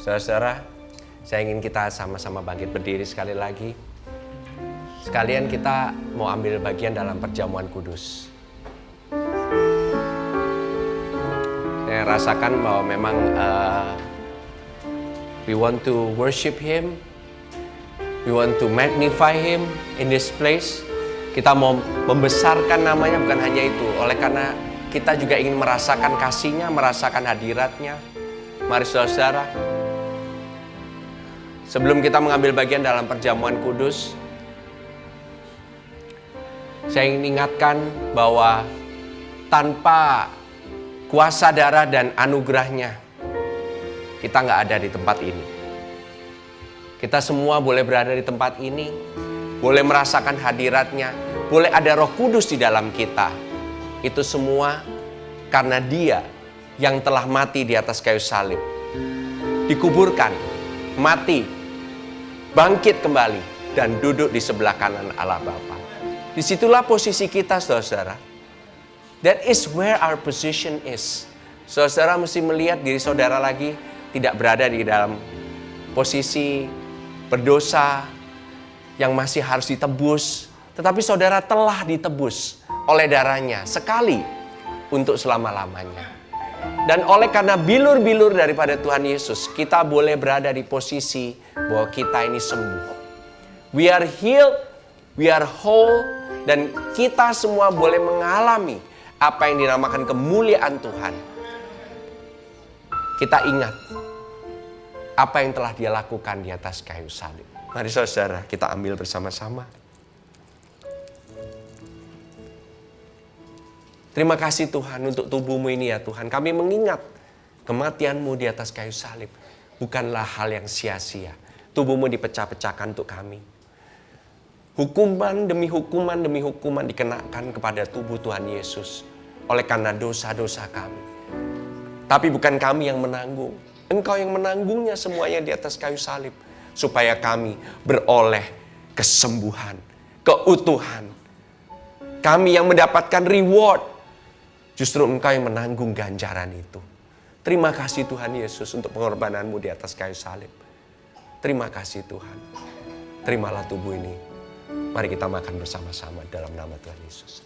Saudara-saudara, saya ingin kita sama-sama bangkit berdiri sekali lagi. Sekalian kita mau ambil bagian dalam perjamuan kudus. Saya rasakan bahwa memang we want to worship Him, we want to magnify Him in this place. Kita mau membesarkan namanya, bukan hanya itu. Oleh karena kita juga ingin merasakan kasih-Nya, merasakan hadirat-Nya. Mari saudara-saudara, sebelum kita mengambil bagian dalam perjamuan kudus, saya ingin ingatkan bahwa tanpa kuasa darah dan anugerah-Nya, kita nggak ada di tempat ini. Kita semua boleh berada di tempat ini, boleh merasakan hadirat-Nya, boleh ada Roh Kudus di dalam kita. Itu semua karena Dia yang telah mati di atas kayu salib, dikuburkan, mati, bangkit kembali, dan duduk di sebelah kanan Allah Bapa. Disitulah posisi kita, saudara-saudara. That is where our position is. Saudara mesti melihat diri saudara lagi tidak berada di dalam posisi berdosa yang masih harus ditebus. Tetapi saudara telah ditebus oleh darah-Nya sekali untuk selama-lamanya. Dan oleh karena bilur-bilur daripada Tuhan Yesus, kita boleh berada di posisi bahwa kita ini sembuh. We are healed, we are whole, dan kita semua boleh mengalami apa yang dinamakan kemuliaan Tuhan. Kita ingat apa yang telah Dia lakukan di atas kayu salib. Mari saudara, kita ambil bersama-sama. Terima kasih Tuhan untuk tubuh-Mu ini ya Tuhan. Kami mengingat kematian-Mu di atas kayu salib bukanlah hal yang sia-sia. Tubuh-Mu dipecah-pecahkan untuk kami. Hukuman demi hukuman dikenakan kepada tubuh Tuhan Yesus oleh karena dosa-dosa kami. Tapi bukan kami yang menanggung. Engkau yang menanggungnya semuanya di atas kayu salib. Supaya kami beroleh kesembuhan, keutuhan. Kami yang mendapatkan reward. Justru Engkau yang menanggung ganjaran itu. Terima kasih Tuhan Yesus untuk pengorbanan-Mu di atas kayu salib. Terima kasih Tuhan. Terimalah tubuh ini. Mari kita makan bersama-sama dalam nama Tuhan Yesus.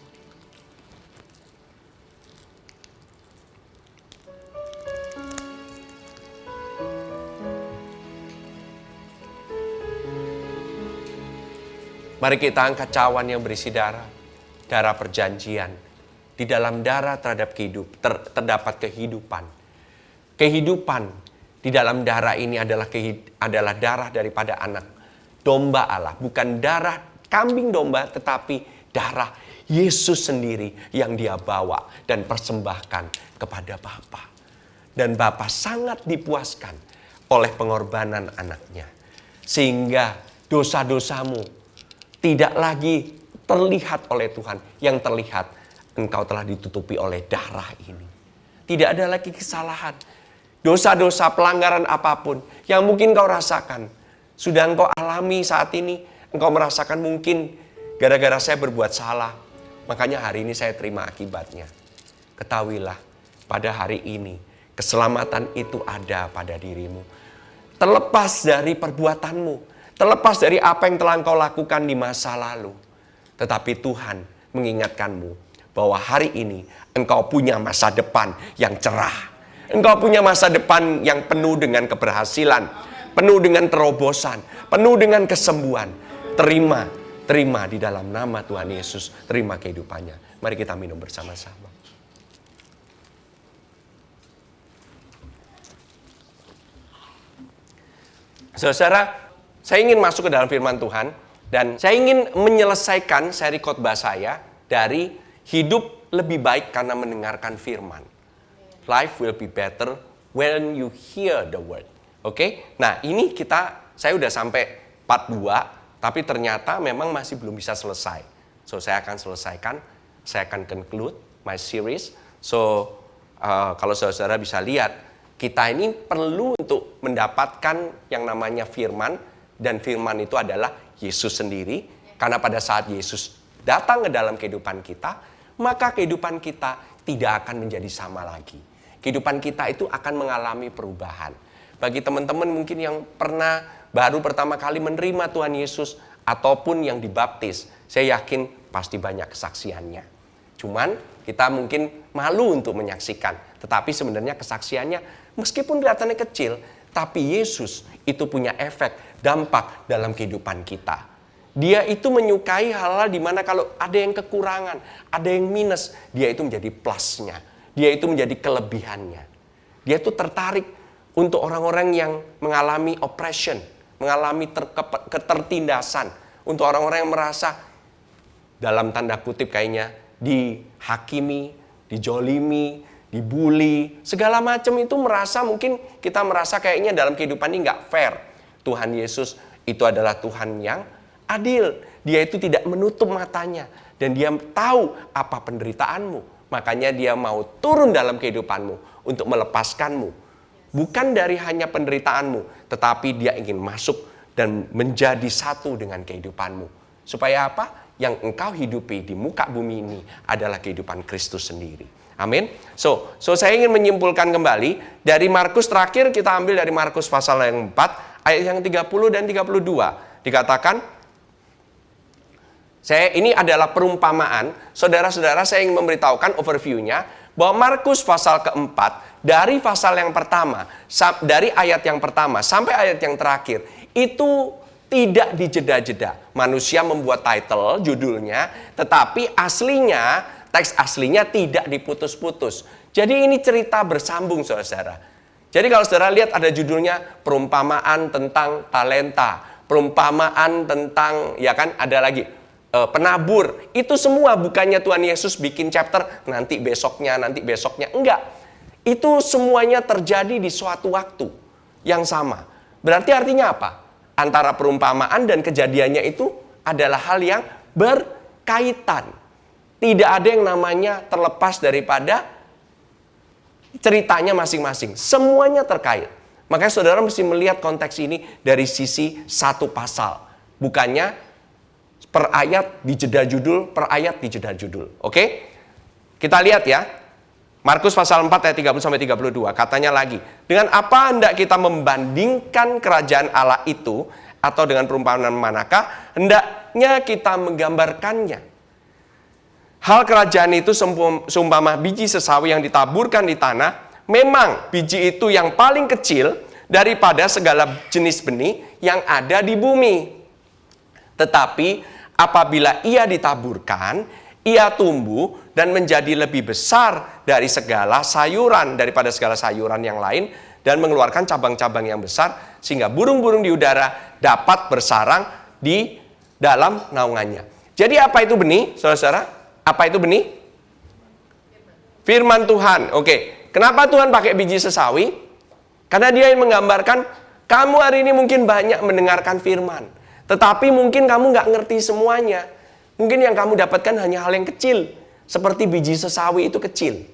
Mari kita angkat cawan yang berisi darah. Darah perjanjian. Di dalam darah terdapat kehidupan. Kehidupan di dalam darah ini adalah darah daripada anak domba Allah. Bukan darah kambing domba, tetapi darah Yesus sendiri yang Dia bawa dan persembahkan kepada Bapa. Dan Bapa sangat dipuaskan oleh pengorbanan anaknya. Sehingga dosa-dosamu tidak lagi terlihat oleh Tuhan. Yang terlihat, engkau telah ditutupi oleh darah ini. Tidak ada lagi kesalahan. Dosa-dosa pelanggaran apapun yang mungkin kau rasakan. Sudah engkau alami saat ini. Engkau merasakan mungkin gara-gara saya berbuat salah. Makanya hari ini saya terima akibatnya. Ketahuilah pada hari ini keselamatan itu ada pada dirimu. Terlepas dari perbuatanmu. Terlepas dari apa yang telah engkau lakukan di masa lalu. Tetapi Tuhan mengingatkanmu bahwa hari ini engkau punya masa depan yang cerah. Engkau punya masa depan yang penuh dengan keberhasilan, penuh dengan terobosan, penuh dengan kesembuhan. Terima di dalam nama Tuhan Yesus. Terima kehidupannya. Mari kita minum bersama-sama. Saudara, saya ingin masuk ke dalam firman Tuhan. Dan saya ingin menyelesaikan seri khotbah saya dari hidup lebih baik karena mendengarkan firman. Life will be better when you hear the word. Oke? Nah, ini saya udah sampai part 2, tapi ternyata memang masih belum bisa selesai. So, saya akan selesaikan, saya akan conclude my series. So, kalau saudara bisa lihat, kita ini perlu untuk mendapatkan yang namanya firman, dan firman itu adalah Yesus sendiri. Karena pada saat Yesus datang ke dalam kehidupan kita, maka kehidupan kita tidak akan menjadi sama lagi. Kehidupan kita itu akan mengalami perubahan. Bagi teman-teman mungkin yang pernah baru pertama kali menerima Tuhan Yesus ataupun yang dibaptis, saya yakin pasti banyak kesaksiannya. Cuman kita mungkin malu untuk menyaksikan. Tetapi sebenarnya kesaksiannya meskipun kelihatannya kecil, tapi Yesus itu punya efek, dampak dalam kehidupan kita. Dia itu menyukai hal-hal di mana kalau ada yang kekurangan, ada yang minus, dia itu menjadi plusnya. Dia itu menjadi kelebihannya. Dia itu tertarik untuk orang-orang yang mengalami oppression, mengalami ketertindasan. Untuk orang-orang yang merasa dalam tanda kutip kayaknya dihakimi, dijolimi, dibully, segala macam itu mungkin kita merasa kayaknya dalam kehidupan ini nggak fair. Tuhan Yesus itu adalah Tuhan yang adil. Dia itu tidak menutup matanya dan dia tahu apa penderitaanmu. Makanya dia mau turun dalam kehidupanmu untuk melepaskanmu. Bukan dari hanya penderitaanmu, tetapi dia ingin masuk dan menjadi satu dengan kehidupanmu. Supaya apa? Yang engkau hidupi di muka bumi ini adalah kehidupan Kristus sendiri. Amin. So saya ingin menyimpulkan kembali dari Markus terakhir, kita ambil dari Markus pasal yang 4 ayat yang 30 dan 32. Dikatakan, ini adalah perumpamaan. Saudara-saudara, saya ingin memberitahukan overview-nya bahwa Markus pasal keempat dari pasal yang pertama, dari ayat yang pertama sampai ayat yang terakhir itu tidak dijeda-jeda. Manusia membuat title, judulnya, tetapi aslinya, teks aslinya tidak diputus-putus. Jadi ini cerita bersambung, saudara. Jadi kalau saudara lihat ada judulnya perumpamaan tentang talenta, perumpamaan tentang, ya kan, ada lagi penabur. Itu semua bukannya Tuhan Yesus bikin chapter nanti besoknya, enggak. Itu semuanya terjadi di suatu waktu yang sama. Berarti artinya apa? Antara perumpamaan dan kejadiannya itu adalah hal yang berkaitan. Tidak ada yang namanya terlepas daripada ceritanya masing-masing. Semuanya terkait. Makanya saudara mesti melihat konteks ini dari sisi satu pasal. Bukannya per ayat dijeda judul, per ayat dijeda judul. Oke? Kita lihat ya. Markus pasal 4 ayat 30-32. Katanya lagi, dengan apa hendak kita membandingkan kerajaan Allah itu, atau dengan perumpamaan manakah hendaknya kita menggambarkannya. Hal kerajaan itu seumpama biji sesawi yang ditaburkan di tanah. Memang biji itu yang paling kecil daripada segala jenis benih yang ada di bumi. Tetapi apabila ia ditaburkan, ia tumbuh dan menjadi lebih besar dari segala sayuran, daripada segala sayuran yang lain, dan mengeluarkan cabang-cabang yang besar, sehingga burung-burung di udara dapat bersarang di dalam naungannya. Jadi apa itu benih, saudara-saudara? Apa itu benih? Firman Tuhan. Oke. Kenapa Tuhan pakai biji sesawi? Karena dia yang menggambarkan, kamu hari ini mungkin banyak mendengarkan firman, tetapi mungkin kamu nggak ngerti semuanya. Mungkin yang kamu dapatkan hanya hal yang kecil, seperti biji sesawi itu kecil.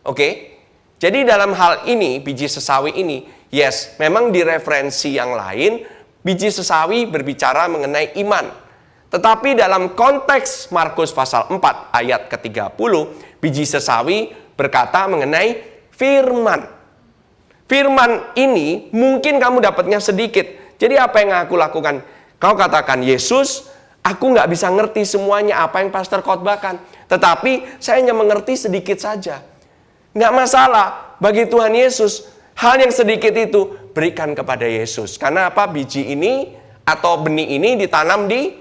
Oke? Jadi dalam hal ini, biji sesawi ini, yes, memang di referensi yang lain, biji sesawi berbicara mengenai iman. Tetapi dalam konteks Markus pasal 4 ayat ke-30, biji sesawi berkata mengenai firman. Firman ini mungkin kamu dapatnya sedikit. Jadi apa yang aku lakukan? Kau katakan, Yesus, aku nggak bisa ngerti semuanya apa yang pastor khotbahkan. Tetapi saya hanya mengerti sedikit saja. Nggak masalah. Bagi Tuhan Yesus, hal yang sedikit itu berikan kepada Yesus. Karena apa? Biji ini atau benih ini ditanam di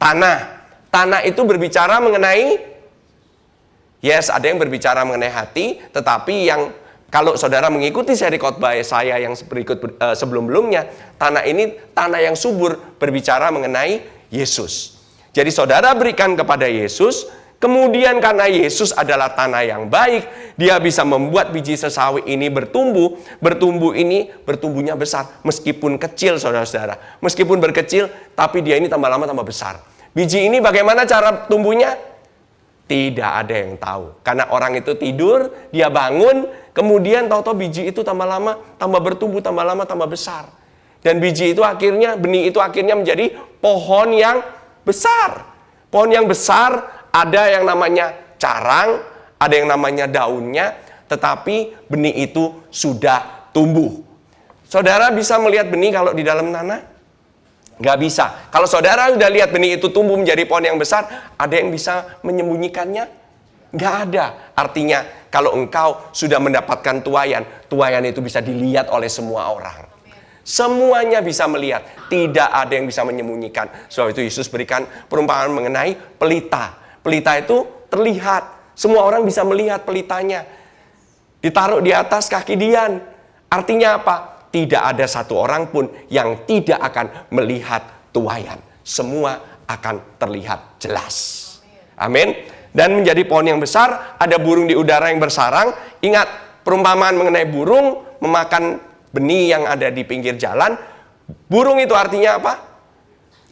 tanah. Tanah itu berbicara mengenai, yes, ada yang berbicara mengenai hati. Tetapi yang kalau saudara mengikuti seri khotbah saya yang berikut sebelum-belumnya, tanah ini tanah yang subur berbicara mengenai Yesus. Jadi saudara berikan kepada Yesus, kemudian karena Yesus adalah tanah yang baik, dia bisa membuat biji sesawi ini bertumbuh. Bertumbuhnya besar, meskipun kecil saudara-saudara. Meskipun berkecil, tapi dia ini tambah lama tambah besar. Biji ini bagaimana cara tumbuhnya? Tidak ada yang tahu. Karena orang itu tidur, dia bangun, kemudian tahu-tahu biji itu tambah lama, tambah bertumbuh, tambah lama, tambah besar. Dan biji itu akhirnya, benih itu akhirnya menjadi pohon yang besar. Pohon yang besar, ada yang namanya carang, ada yang namanya daunnya, tetapi benih itu sudah tumbuh. Saudara bisa melihat benih kalau di dalam tanah? Nggak bisa. Kalau saudara sudah lihat benih itu tumbuh menjadi pohon yang besar, ada yang bisa menyembunyikannya? Nggak ada. Artinya kalau engkau sudah mendapatkan tuaian, tuaian itu bisa dilihat oleh semua orang. Semuanya bisa melihat. Tidak ada yang bisa menyembunyikan. Sebab itu Yesus berikan perumpamaan mengenai pelita. Pelita itu terlihat. Semua orang bisa melihat pelitanya. Ditaruh di atas kaki Dian. Artinya apa? Tidak ada satu orang pun yang tidak akan melihat tuaian. Semua akan terlihat jelas. Amin. Dan menjadi pohon yang besar, ada burung di udara yang bersarang. Ingat, perumpamaan mengenai burung memakan benih yang ada di pinggir jalan. Burung itu artinya apa?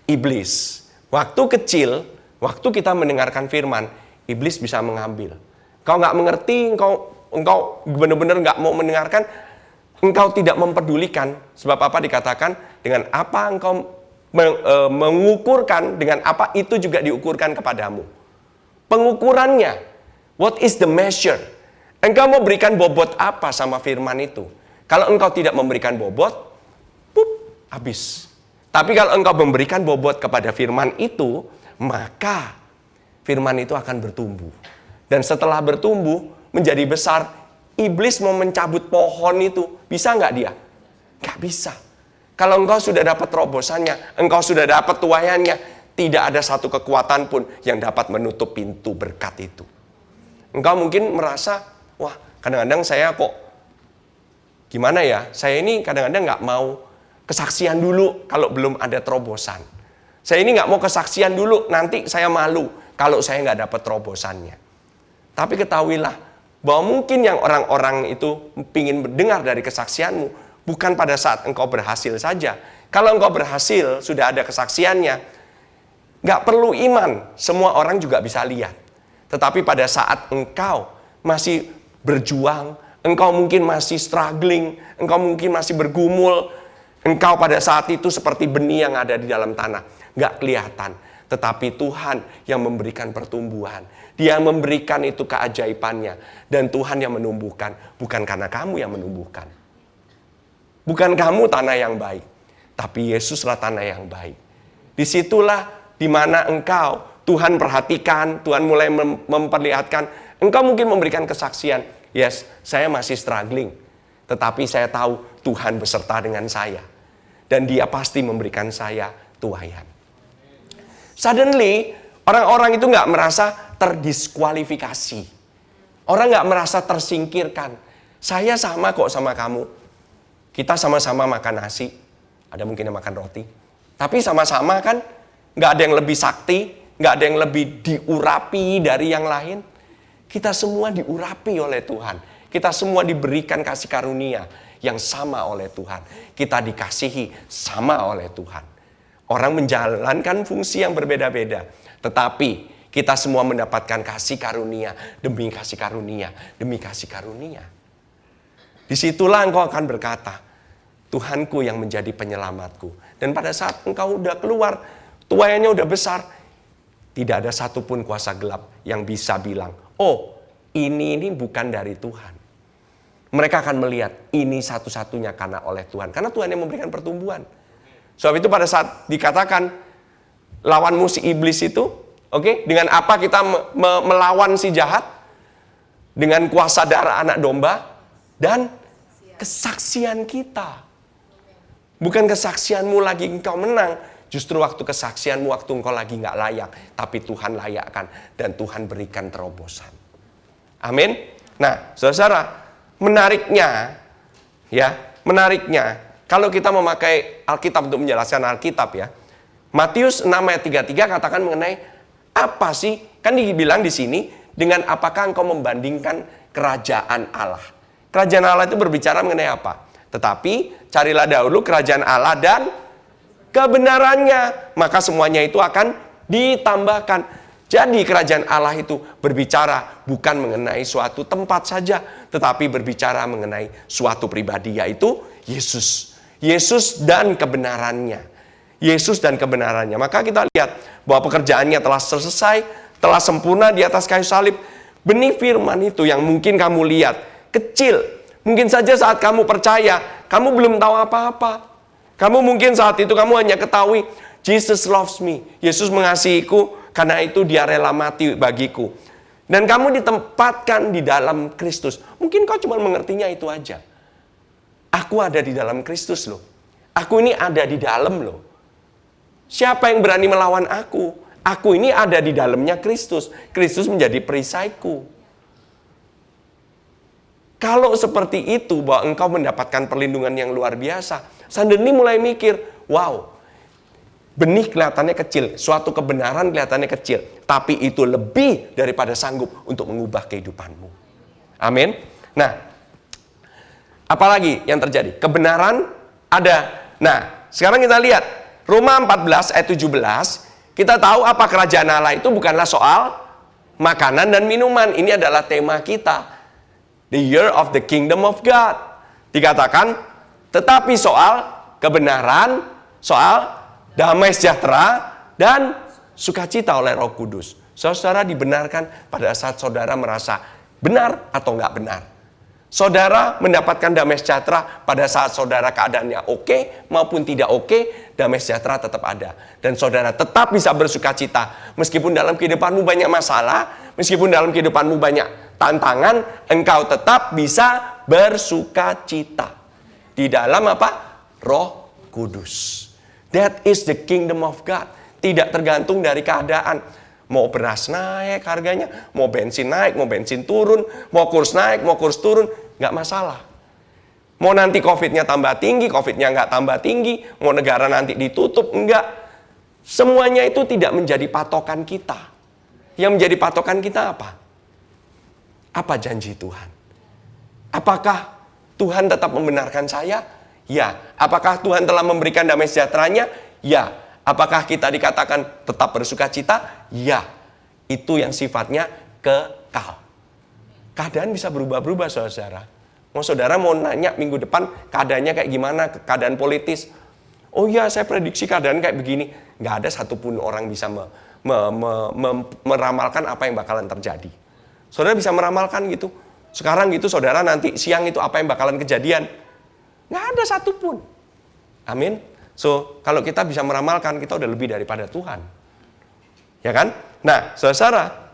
Iblis. Waktu kecil, waktu kita mendengarkan firman, iblis bisa mengambil. Kau nggak mengerti, engkau benar-benar nggak mau mendengarkan, engkau tidak mempedulikan. Sebab apa dikatakan? Dengan apa engkau mengukurkan, dengan apa itu juga diukurkan kepadamu. Pengukurannya, what is the measure? Engkau mau berikan bobot apa sama firman itu? Kalau engkau tidak memberikan bobot, habis. Tapi kalau engkau memberikan bobot kepada firman itu, maka firman itu akan bertumbuh. Dan setelah bertumbuh, menjadi besar, iblis mau mencabut pohon itu. Bisa nggak dia? Nggak bisa. Kalau engkau sudah dapat terobosannya, engkau sudah dapat tuaiannya, tidak ada satu kekuatan pun yang dapat menutup pintu berkat itu. Engkau mungkin merasa, wah kadang-kadang saya kok gimana ya, saya ini kadang-kadang nggak mau kesaksian dulu kalau belum ada terobosan. Saya ini nggak mau kesaksian dulu, nanti saya malu kalau saya nggak dapat terobosannya. Tapi ketahuilah bahwa mungkin yang orang-orang itu ingin mendengar dari kesaksianmu bukan pada saat engkau berhasil saja. Kalau engkau berhasil, sudah ada kesaksiannya, nggak perlu iman, semua orang juga bisa lihat. Tetapi pada saat engkau masih berjuang, engkau mungkin masih struggling, engkau mungkin masih bergumul, engkau pada saat itu seperti benih yang ada di dalam tanah, nggak kelihatan. Tetapi Tuhan yang memberikan pertumbuhan, Dia memberikan itu keajaibannya, dan Tuhan yang menumbuhkan, bukan karena kamu yang menumbuhkan. Bukan kamu tanah yang baik, tapi Yesuslah tanah yang baik. Disitulah di mana engkau, Tuhan perhatikan, Tuhan mulai memperlihatkan, engkau mungkin memberikan kesaksian, yes, saya masih struggling, tetapi saya tahu Tuhan beserta dengan saya, dan Dia pasti memberikan saya tuaian. Suddenly, orang-orang itu nggak merasa terdiskualifikasi. Orang nggak merasa tersingkirkan. Saya sama kok sama kamu. Kita sama-sama makan nasi, ada mungkin yang makan roti, tapi sama-sama kan. Nggak ada yang lebih sakti, nggak ada yang lebih diurapi dari yang lain. Kita semua diurapi oleh Tuhan. Kita semua diberikan kasih karunia yang sama oleh Tuhan. Kita dikasihi sama oleh Tuhan. Orang menjalankan fungsi yang berbeda-beda. Tetapi kita semua mendapatkan kasih karunia demi kasih karunia, demi kasih karunia. Disitulah engkau akan berkata, Tuhanku yang menjadi penyelamatku. Dan pada saat engkau udah keluar, tuaiannya udah besar, tidak ada satupun kuasa gelap yang bisa bilang, oh ini bukan dari Tuhan. Mereka akan melihat ini satu-satunya karena oleh Tuhan. Karena Tuhan yang memberikan pertumbuhan. Sebab itu pada saat dikatakan lawanmu si iblis itu, oke, dengan apa kita melawan si jahat? Dengan kuasa darah anak domba dan kesaksian kita. Bukan kesaksianmu lagi engkau menang. Justru waktu kesaksianmu, waktu engkau lagi nggak layak, tapi Tuhan layakkan dan Tuhan berikan terobosan. Amin. Nah, saudara, menariknya, kalau kita memakai Alkitab untuk menjelaskan Alkitab ya, Matius 6 ayat 33 katakan mengenai apa sih? Kan dibilang di sini, dengan apakah engkau membandingkan kerajaan Allah? Kerajaan Allah itu berbicara mengenai apa? Tetapi carilah dahulu kerajaan Allah dan kebenarannya, maka semuanya itu akan ditambahkan. Jadi kerajaan Allah itu berbicara bukan mengenai suatu tempat saja, tetapi berbicara mengenai suatu pribadi, yaitu Yesus. Yesus dan kebenarannya. Yesus dan kebenarannya. Maka kita lihat bahwa pekerjaannya telah selesai, telah sempurna di atas kayu salib. Benih firman itu yang mungkin kamu lihat kecil, Mungkin saja saat kamu percaya, kamu belum tahu apa-apa. Kamu mungkin saat itu kamu hanya ketahui, Jesus loves me. Yesus mengasihiku, karena itu dia rela mati bagiku. Dan kamu ditempatkan di dalam Kristus. Mungkin kau cuma mengertinya itu aja. Aku ada di dalam Kristus loh. Aku ini ada di dalam loh. Siapa yang berani melawan aku? Aku ini ada di dalamnya Kristus. Kristus menjadi perisaiku. Kalau seperti itu, bahwa engkau mendapatkan perlindungan yang luar biasa, suddenly mulai mikir, wow, benih kelihatannya kecil, suatu kebenaran kelihatannya kecil, tapi itu lebih daripada sanggup untuk mengubah kehidupanmu. Amin. Nah, apalagi yang terjadi? Kebenaran ada. Nah, sekarang kita lihat Roma 14 ayat 17. Kita tahu apa kerajaan Allah itu bukanlah soal makanan dan minuman. Ini adalah tema kita. The year of the kingdom of God. Dikatakan, tetapi soal kebenaran, soal damai sejahtera, dan sukacita oleh Roh Kudus. Saudara dibenarkan pada saat saudara merasa benar atau enggak benar. Saudara mendapatkan damai sejahtera pada saat saudara keadaannya oke maupun tidak oke, damai sejahtera tetap ada. Dan saudara tetap bisa bersukacita. Meskipun dalam kehidupanmu banyak masalah, meskipun dalam kehidupanmu banyak tantangan, engkau tetap bisa bersukacita. Di dalam apa? Roh Kudus. That is the kingdom of God. Tidak tergantung dari keadaan. Mau beras naik harganya, mau bensin naik, mau bensin turun, mau kurs naik, mau kurs turun, nggak masalah. Mau nanti COVID-nya tambah tinggi, COVID-nya nggak tambah tinggi, mau negara nanti ditutup, enggak. Semuanya itu tidak menjadi patokan kita. Yang menjadi patokan kita apa? Apa janji Tuhan? Apakah Tuhan tetap membenarkan saya? Ya. Apakah Tuhan telah memberikan damai sejahteranya? Ya. Apakah kita dikatakan tetap bersukacita? Ya. Itu yang sifatnya kekal. Keadaan bisa berubah-berubah, saudara. Saudara mau nanya minggu depan keadaannya kayak gimana, keadaan politis. Oh ya, saya prediksi keadaan kayak begini. Nggak ada satupun orang bisa meramalkan apa yang bakalan terjadi. Saudara bisa meramalkan gitu. Sekarang gitu saudara, nanti siang itu apa yang bakalan kejadian. Nggak ada satupun. Amin. So, kalau kita bisa meramalkan, kita udah lebih daripada Tuhan. Ya kan? Nah, saudara,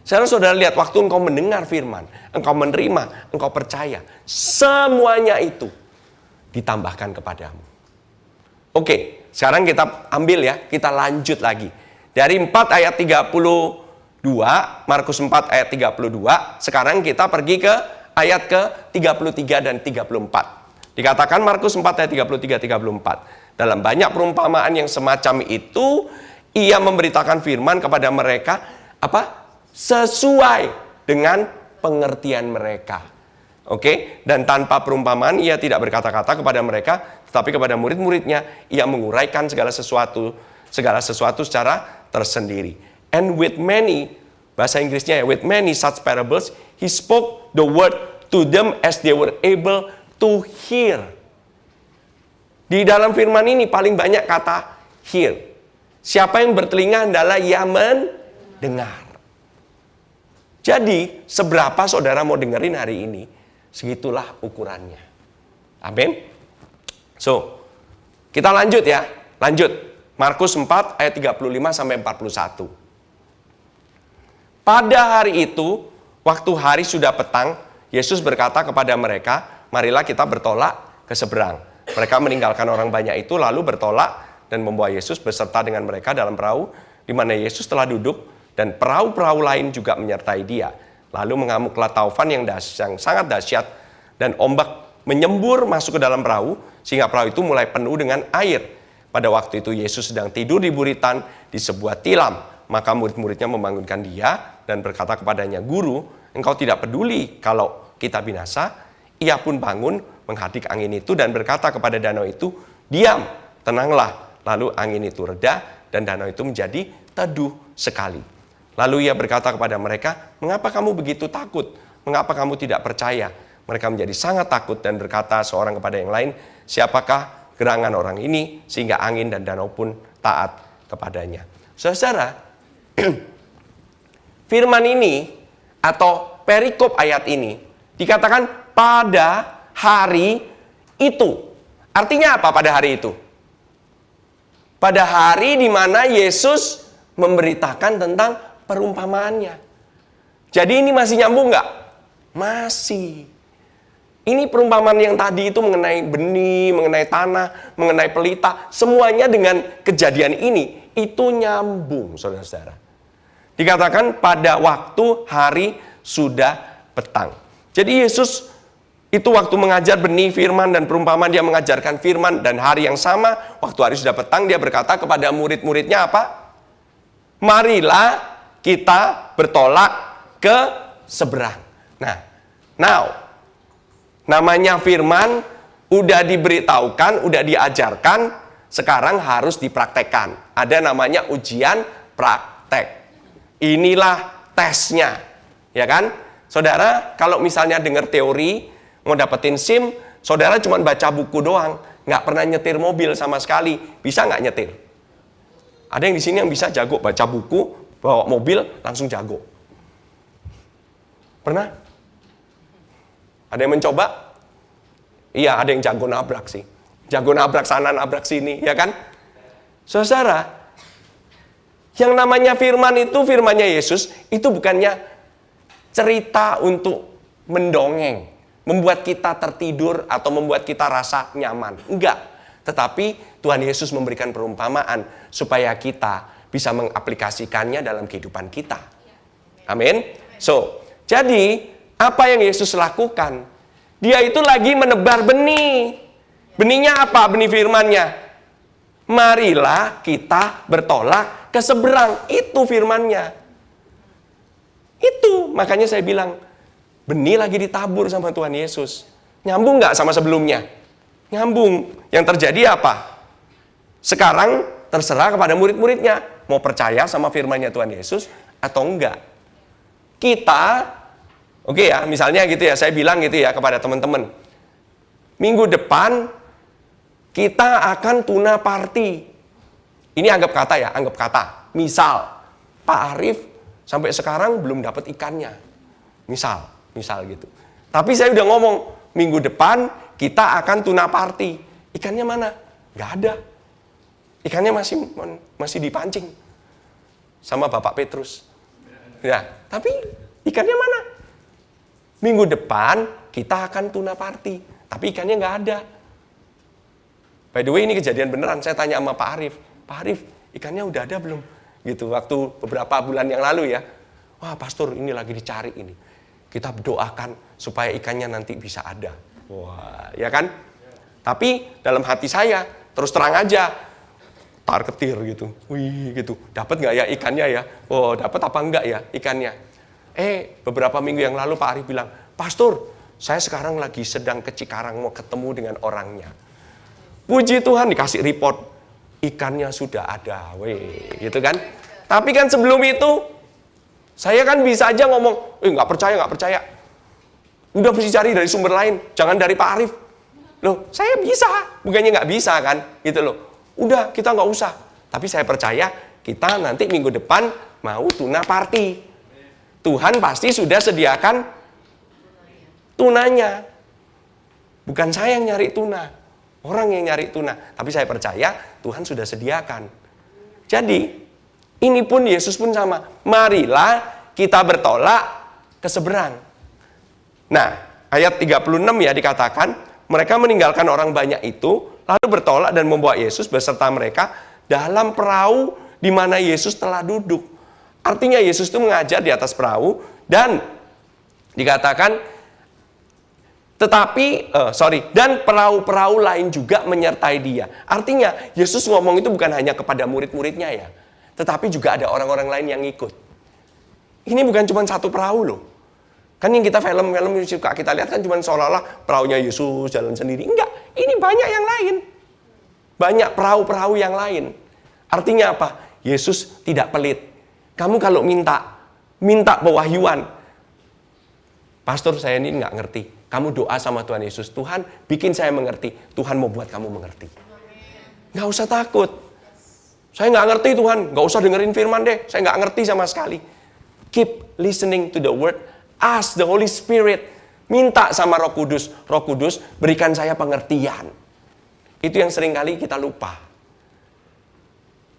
saudara lihat waktu engkau mendengar firman, engkau menerima, engkau percaya, semuanya itu ditambahkan kepadamu. Oke, sekarang kita ambil ya, kita lanjut lagi. Dari 4 ayat 32, Markus 4 ayat 32, sekarang kita pergi ke ayat ke 33 dan 34. Dikatakan Markus 4 ayat 33-34. Dalam banyak perumpamaan yang semacam itu, ia memberitakan firman kepada mereka apa? Sesuai dengan pengertian mereka. Oke? Dan tanpa perumpamaan ia tidak berkata-kata kepada mereka, tetapi kepada murid-muridnya ia menguraikan segala sesuatu secara tersendiri. And with many, bahasa Inggrisnya ya, with many such parables, he spoke the word to them as they were able to hear. Di dalam firman ini paling banyak kata hear. Siapa yang bertelinga adalah ia mendengar. Jadi, seberapa saudara mau dengerin hari ini, segitulah ukurannya. Amin. So, kita lanjut ya. Lanjut. Markus 4 ayat 35 sampai 41. Pada hari itu, waktu hari sudah petang, Yesus berkata kepada mereka, marilah kita bertolak ke seberang. Mereka meninggalkan orang banyak itu lalu bertolak dan membawa Yesus beserta dengan mereka dalam perahu di mana Yesus telah duduk dan perahu-perahu lain juga menyertai dia. Lalu mengamuklah taufan yang sangat dahsyat dan ombak menyembur masuk ke dalam perahu sehingga perahu itu mulai penuh dengan air. Pada waktu itu Yesus sedang tidur di buritan di sebuah tilam. Maka murid-muridnya membangunkan dia dan berkata kepadanya, "Guru, engkau tidak peduli kalau kita binasa?" Ia pun bangun, menghadik angin itu dan berkata kepada danau itu, "Diam, tenanglah." Lalu angin itu reda dan danau itu menjadi teduh sekali. Lalu ia berkata kepada mereka, "Mengapa kamu begitu takut? Mengapa kamu tidak percaya?" Mereka menjadi sangat takut dan berkata seorang kepada yang lain, "Siapakah gerangan orang ini sehingga angin dan danau pun taat kepadanya?" Saudara, firman ini atau perikop ayat ini dikatakan pada hari itu. Artinya apa pada hari itu? Pada hari di mana Yesus memberitakan tentang perumpamaannya. Jadi ini masih nyambung nggak? Masih. Ini perumpamaan yang tadi itu mengenai benih, mengenai tanah, mengenai pelita. Semuanya dengan kejadian ini, itu nyambung, saudara-saudara. Dikatakan pada waktu hari sudah petang. Jadi Yesus itu waktu mengajar benih, firman, dan perumpamaan, dia mengajarkan firman, dan hari yang sama, waktu hari sudah petang, dia berkata kepada murid-muridnya apa? Marilah kita bertolak ke seberang. Nah, namanya firman, udah diberitahukan, udah diajarkan, sekarang harus dipraktekkan. Ada namanya ujian praktek. Inilah tesnya, ya kan? Saudara, kalau misalnya dengar teori, mau dapetin SIM, saudara cuma baca buku doang, nggak pernah nyetir mobil sama sekali, bisa nggak nyetir? Ada yang di sini yang bisa jago baca buku, bawa mobil langsung jago. Pernah? Ada yang mencoba? Iya, ada yang jago nabrak sih. Jago nabrak sana, nabrak sini, ya kan? Saudara, yang namanya firman itu, firmannya Yesus, itu bukannya cerita untuk mendongeng, membuat kita tertidur atau membuat kita rasa nyaman. Enggak. Tetapi Tuhan Yesus memberikan perumpamaan supaya kita bisa mengaplikasikannya dalam kehidupan kita. Amin. So, jadi apa yang Yesus lakukan? Dia itu lagi menebar benih. Benihnya apa? Benih firmannya. Marilah kita bertolak ke seberang. Itu firmannya. Itu makanya saya bilang, benih lagi ditabur sama Tuhan Yesus. Nyambung nggak sama sebelumnya? Nyambung. Yang terjadi apa? Sekarang terserah kepada murid-muridnya. Mau percaya sama firman-Nya Tuhan Yesus atau enggak? Kita, oke ya, misalnya gitu ya, saya bilang gitu ya kepada teman-teman. Minggu depan kita akan tuna party. Ini anggap kata ya, anggap kata. Misal, Pak Arif sampai sekarang belum dapat ikannya. Misal gitu. Tapi saya udah ngomong, minggu depan kita akan tuna party. Ikannya mana? Gak ada. Ikannya masih dipancing sama Bapak Petrus. Ya, tapi ikannya mana? Minggu depan kita akan tuna party, tapi ikannya gak ada. By the way, ini kejadian beneran. Saya tanya sama Pak Arif, ikannya udah ada belum? Gitu, waktu beberapa bulan yang lalu ya. Wah, pastor, ini lagi dicari ini. Kita doakan supaya ikannya nanti bisa ada. Wah, ya kan? Tapi dalam hati saya, terus terang aja, tar-ketir gitu. Wih, gitu. Dapat nggak ya ikannya ya? Oh, dapat apa enggak ya ikannya? Beberapa minggu yang lalu Pak Arif bilang, Pastor, saya sekarang lagi sedang ke Cikarang mau ketemu dengan orangnya. Puji Tuhan, dikasih report, ikannya sudah ada. Wih, gitu kan? Tapi kan sebelum itu, saya kan bisa aja ngomong, nggak percaya. Udah mesti cari dari sumber lain, jangan dari Pak Arif. Loh, saya bisa, bukannya nggak bisa kan, gitu loh. Udah, kita nggak usah. Tapi saya percaya, kita nanti minggu depan mau tuna party. Tuhan pasti sudah sediakan tunanya. Bukan saya yang nyari tuna, orang yang nyari tuna. Tapi saya percaya, Tuhan sudah sediakan. Jadi, ini pun Yesus pun sama. Marilah kita bertolak ke seberang. Nah, ayat 36 ya dikatakan, mereka meninggalkan orang banyak itu, lalu bertolak dan membawa Yesus beserta mereka dalam perahu di mana Yesus telah duduk. Artinya Yesus itu mengajar di atas perahu dan dikatakan dan perahu-perahu lain juga menyertai dia. Artinya Yesus ngomong itu bukan hanya kepada murid-muridnya ya, tetapi juga ada orang-orang lain yang ikut. Ini bukan cuma satu perahu loh. Kan yang kita film-film suka kita lihat kan cuma seolah-olah perahunya Yesus jalan sendiri. Enggak, ini banyak yang lain. Banyak perahu-perahu yang lain. Artinya apa? Yesus tidak pelit. Kamu kalau minta pewahyuan, Pastor saya ini nggak ngerti. Kamu doa sama Tuhan Yesus, Tuhan bikin saya mengerti. Tuhan mau buat kamu mengerti. Nggak usah takut. Saya nggak ngerti Tuhan, nggak usah dengerin firman deh. Saya nggak ngerti sama sekali. Keep listening to the word. Ask the Holy Spirit Minta sama Roh Kudus berikan saya pengertian. Itu yang seringkali kita lupa.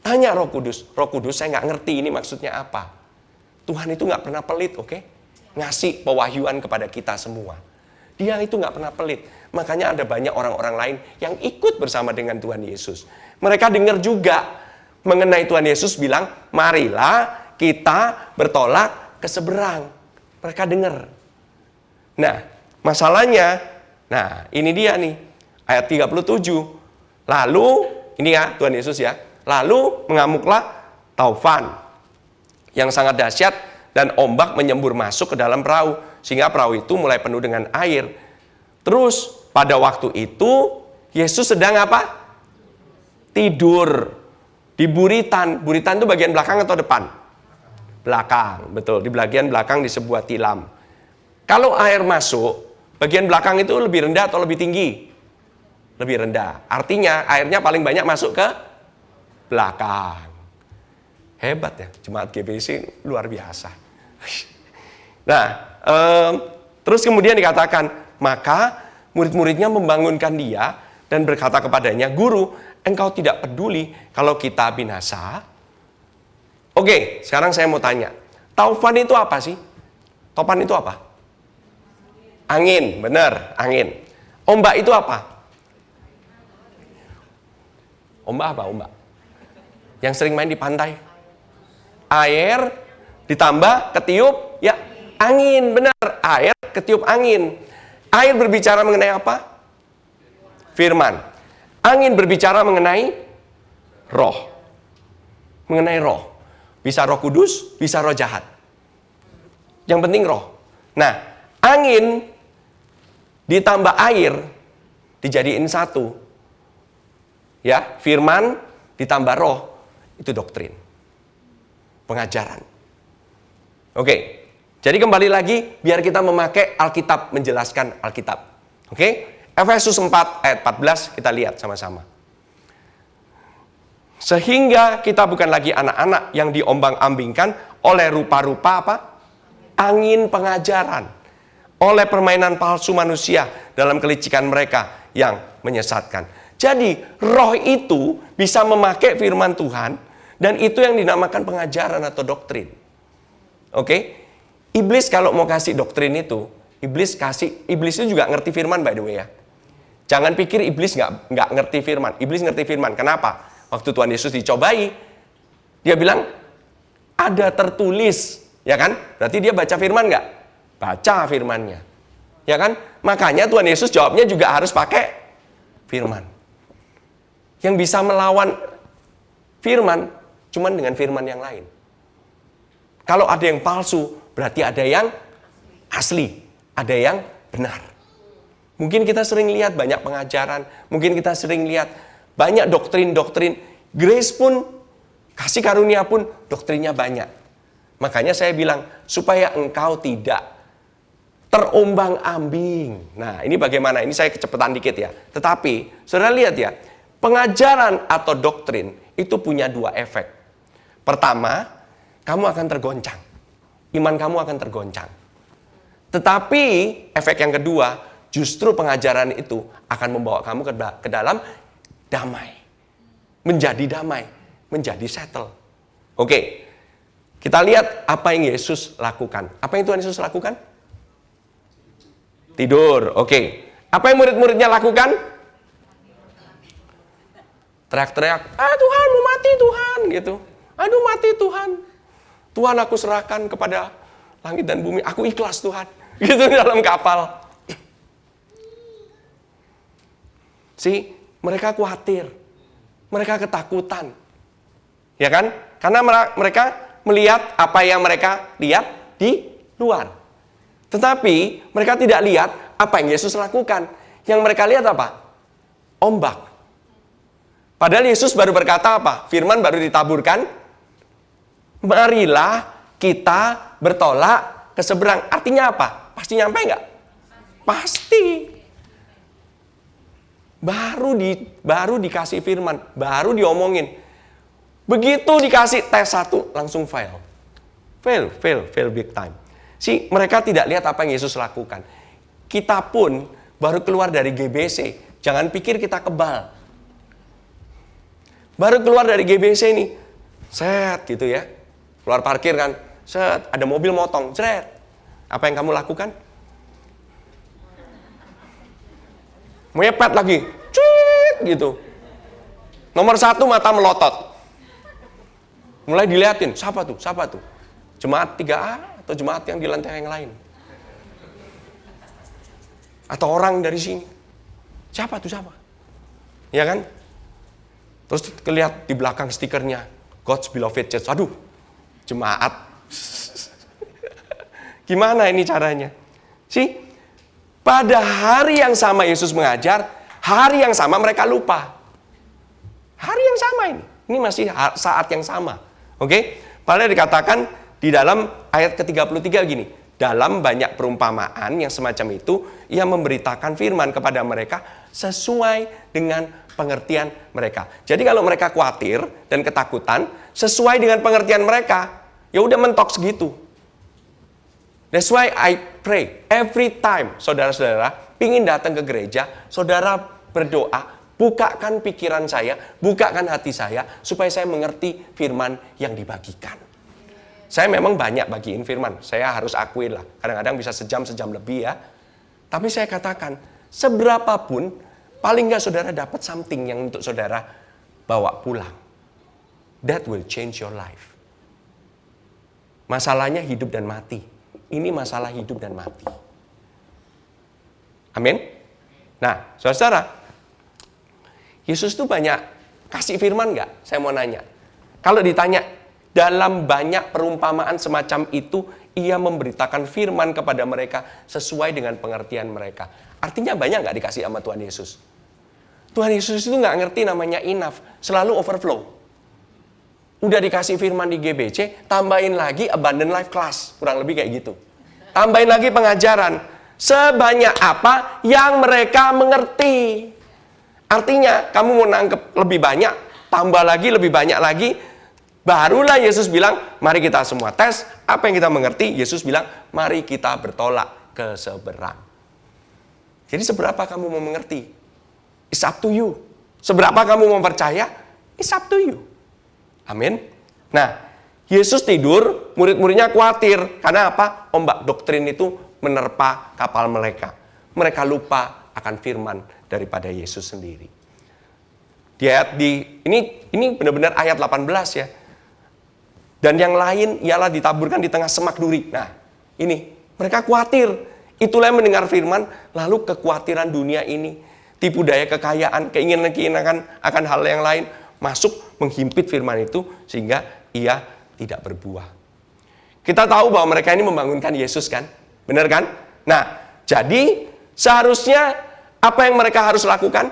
Tanya Roh Kudus, saya nggak ngerti ini maksudnya apa. Tuhan itu nggak pernah pelit, oke? Ngasih pewahyuan kepada kita semua. Dia itu nggak pernah pelit. Makanya ada banyak orang-orang lain yang ikut bersama dengan Tuhan Yesus. Mereka dengar juga mengenai Tuhan Yesus bilang, marilah kita bertolak ke seberang. Mereka dengar. Nah, masalahnya, ini dia nih, ayat 37. Lalu, ini ya Tuhan Yesus ya, lalu mengamuklah taufan yang sangat dahsyat dan ombak menyembur masuk ke dalam perahu, sehingga perahu itu mulai penuh dengan air. Terus, pada waktu itu, Yesus sedang apa? Tidur. Di buritan. Buritan itu bagian belakang atau depan? Belakang, betul. Di bagian belakang di sebuah tilam. Kalau air masuk, bagian belakang itu lebih rendah atau lebih tinggi? Lebih rendah. Artinya airnya paling banyak masuk ke belakang. Hebat ya, jemaat GBC luar biasa. Nah, terus kemudian dikatakan, maka murid-muridnya membangunkan dia dan berkata kepadanya, Guru, engkau tidak peduli kalau kita binasa? Oke, sekarang saya mau tanya, taufan itu apa sih? Taufan itu apa? Angin, benar, angin. Ombak itu apa? Ombak apa? Ombak. Yang sering main di pantai. Air ditambah ketiup, ya angin, benar. Air ketiup angin. Air berbicara mengenai apa? Firman. Angin berbicara mengenai roh. Mengenai roh. Bisa Roh Kudus, bisa roh jahat. Yang penting roh. Nah, angin ditambah air dijadiin satu. Ya, firman ditambah roh itu doktrin. Pengajaran. Oke. Jadi kembali lagi biar kita memakai Alkitab, menjelaskan Alkitab. Oke? Efesus 4 ayat 14 kita lihat sama-sama. Sehingga kita bukan lagi anak-anak yang diombang-ambingkan oleh rupa-rupa apa? Angin pengajaran. Oleh permainan palsu manusia dalam kelicikan mereka yang menyesatkan. Jadi roh itu bisa memakai firman Tuhan dan itu yang dinamakan pengajaran atau doktrin. Oke? Iblis kalau mau kasih doktrin itu, iblis itu juga ngerti firman by the way ya. Jangan pikir iblis nggak ngerti firman. Iblis ngerti firman. Kenapa? Waktu Tuhan Yesus dicobai, dia bilang ada tertulis, ya kan? Berarti dia baca firman nggak? Baca firmannya, ya kan? Makanya Tuhan Yesus jawabnya juga harus pakai firman. Yang bisa melawan firman, cuman dengan firman yang lain. Kalau ada yang palsu, berarti ada yang asli, ada yang benar. Mungkin kita sering lihat banyak pengajaran, mungkin kita sering lihat banyak doktrin-doktrin, grace pun, kasih karunia pun, doktrinnya banyak. Makanya saya bilang, supaya engkau tidak terombang-ambing. Nah, ini bagaimana? Ini saya kecepatan dikit ya. Tetapi, saudara lihat ya, pengajaran atau doktrin itu punya dua efek. Pertama, kamu akan tergoncang. Iman kamu akan tergoncang. Tetapi, efek yang kedua, justru pengajaran itu akan membawa kamu ke dalam damai. Menjadi damai. Menjadi settle. Oke, kita lihat apa yang Yesus lakukan. Apa yang Tuhan Yesus lakukan? Tidur, oke. Apa yang murid-muridnya lakukan? Teriak-teriak, Tuhan mau mati Tuhan, gitu. Aduh mati Tuhan. Tuhan aku serahkan kepada langit dan bumi, aku ikhlas Tuhan. Gitu dalam kapal. Mereka khawatir. Mereka ketakutan. Ya kan? Karena mereka melihat apa yang mereka lihat di luar. Tetapi mereka tidak lihat apa yang Yesus lakukan. Yang mereka lihat apa? Ombak. Padahal Yesus baru berkata apa? Firman baru ditaburkan. Marilah kita bertolak ke seberang. Artinya apa? Pasti nyampe nggak? Pasti. Baru dikasih firman. Baru diomongin. Begitu dikasih tes 1 langsung fail big time. Mereka tidak lihat apa yang Yesus lakukan. Kita pun baru keluar dari GBC, jangan pikir kita kebal. Baru keluar dari GBC nih, set gitu ya. Keluar parkir kan, set, ada mobil motong, set. Apa yang kamu lakukan? Mepet lagi, cuit gitu. Nomor 1 mata melotot. Mulai diliatin, siapa tuh? Jemaat 3A atau jemaat yang di lantai yang lain? Atau orang dari sini? Siapa? Ya kan? Terus kelihat di belakang stikernya, God's Beloved Church. Aduh, jemaat. Gimana ini caranya? Pada hari yang sama Yesus mengajar, hari yang sama mereka lupa. Hari yang sama ini masih saat yang sama. Oke? Padahal dikatakan di dalam ayat ke-33 gini, dalam banyak perumpamaan yang semacam itu, ia memberitakan firman kepada mereka sesuai dengan pengertian mereka. Jadi kalau mereka khawatir dan ketakutan, sesuai dengan pengertian mereka, ya udah mentok segitu. That's why I pray every time saudara-saudara ingin datang ke gereja, saudara berdoa, bukakan pikiran saya, bukakan hati saya, supaya saya mengerti firman yang dibagikan. Saya memang banyak bagiin firman, saya harus akuin lah, kadang-kadang bisa sejam lebih ya. Tapi saya katakan, seberapapun, paling nggak saudara dapat something yang untuk saudara bawa pulang. That will change your life. Masalahnya hidup dan mati. Ini masalah hidup dan mati. Amin. Nah, saudara, Yesus tuh banyak kasih firman nggak? Saya mau nanya. Kalau ditanya, dalam banyak perumpamaan semacam itu, ia memberitakan firman kepada mereka sesuai dengan pengertian mereka. Artinya banyak nggak dikasih sama Tuhan Yesus? Tuhan Yesus itu nggak ngerti namanya enough, selalu overflow. Udah dikasih firman di GBC, tambahin lagi abundant life class, kurang lebih kayak gitu. Tambahin lagi pengajaran, sebanyak apa yang mereka mengerti. Artinya, kamu mau nangkep lebih banyak, tambah lagi, lebih banyak lagi, barulah Yesus bilang, mari kita semua tes, apa yang kita mengerti, Yesus bilang, mari kita bertolak ke seberang. Jadi seberapa kamu mau mengerti? It's up to you. Seberapa kamu mau percaya? It's up to you. Amin. Nah, Yesus tidur, murid-muridnya khawatir. Karena apa? Ombak doktrin itu menerpa kapal mereka. Mereka lupa akan firman daripada Yesus sendiri. Ini benar-benar ayat 18 ya. Dan yang lain ialah ditaburkan di tengah semak duri. Nah, ini mereka khawatir. Itulah yang mendengar firman, lalu kekhawatiran dunia ini, tipu daya kekayaan, keinginan akan hal yang lain, masuk menghimpit firman itu sehingga ia tidak berbuah. Kita tahu bahwa mereka ini membangunkan Yesus kan? Benar kan? Nah, jadi seharusnya apa yang mereka harus lakukan?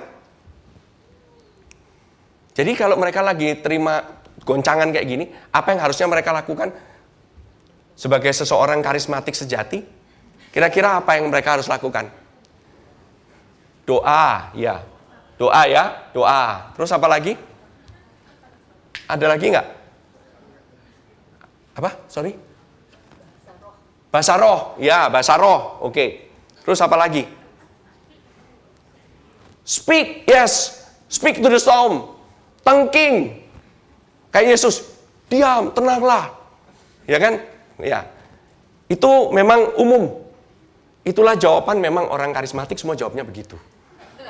Jadi kalau mereka lagi terima goncangan kayak gini, apa yang harusnya mereka lakukan? Sebagai seseorang karismatik sejati, kira-kira apa yang mereka harus lakukan? Doa, ya. Doa ya, doa. Terus apa lagi? Ada lagi nggak? Apa? Sorry? Bahasa roh. Ya, bahasa roh. Oke. Terus apa lagi? Speak, yes. Speak to the storm. Tengking. Kayak Yesus. Diam, tenanglah. Ya kan? Ya. Itu memang umum. Itulah jawaban memang orang karismatik, semua jawabnya begitu.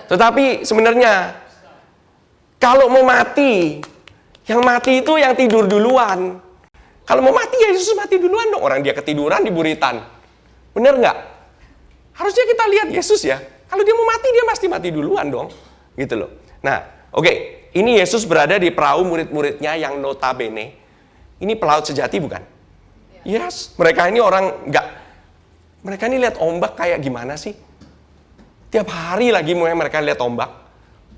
Tetapi sebenarnya, kalau mau mati, yang mati itu yang tidur duluan. Kalau mau mati ya Yesus mati duluan dong. Orang dia ketiduran di buritan. Bener nggak? Harusnya kita lihat Yesus ya. Kalau dia mau mati, dia pasti mati duluan dong. Gitu loh. Nah, oke. Ini Yesus berada di perahu murid-muridnya yang notabene. Ini pelaut sejati bukan? Yes. Mereka ini orang nggak. Mereka ini lihat ombak kayak gimana sih? Tiap hari lagi mereka lihat ombak.